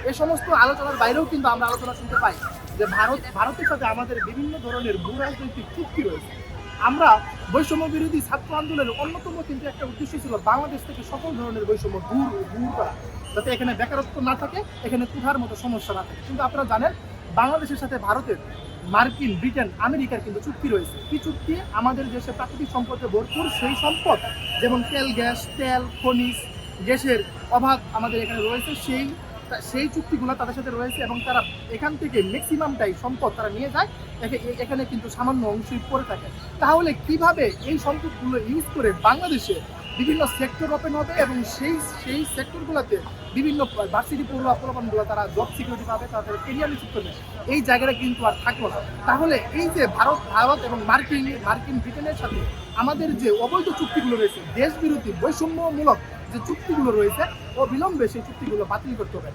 এই সমস্ত আলোচনার বাইরেও কিন্তু আমরা আলোচনা শুনতে পাই যে ভারতের সাথে আমাদের বিভিন্ন ধরনের ভূ রাজনৈতিক চুক্তি রয়েছে। আমরা বৈষম্য বিরোধী ছাত্র আন্দোলনের অন্যতম কিন্তু একটা উদ্দেশ্য ছিল বাংলাদেশ থেকে সকল ধরনের বৈষম্য দূর করা, যাতে এখানে বেকারত্ব না থাকে, এখানে কোথার মতো সমস্যা না থাকে। কিন্তু আপনারা জানেন বাংলাদেশের সাথে ভারতের, মার্কিন, ব্রিটেন, আমেরিকার কিন্তু চুক্তি রয়েছে। কি চুক্তি? আমাদের দেশে প্রাকৃতিক সম্পদে ভরপুর সেই সম্পদ, যেমন তেল, গ্যাস, তেল, খনিজ গ্যাসের অভাব আমাদের এখানে রয়েছে, সেই চুক্তিগুলো তাদের সাথে রয়েছে এবং তারা এখান থেকে ম্যাক্সিমামটাই সম্পদ তারা নিয়ে যায়, এখানে কিন্তু সামান্য অংশই পড়ে থাকে। তাহলে কিভাবে এই সম্পদগুলো ইউজ করে বাংলাদেশে বিভিন্ন সেক্টর ওপেন হবে এবং সেই সেক্টরগুলোতে বিভিন্ন ভার্সিটি পড়ুয়াগুলো তারা জব সিকিউরিটি পাবে, তাদের কেরিয়ার নিশ্চিত করবে, এই জায়গাটা কিন্তু আর থাকলো না। তাহলে এই যে ভারত এবং মার্কিন ব্রিটেনের সাথে আমাদের যে অবৈধ চুক্তিগুলো রয়েছে, দেশ বিরোধী বৈষম্যমূলক যে চুক্তিগুলো রয়েছে, অবিলম্বে সেই চুক্তিগুলো বাতিল করতে হবে।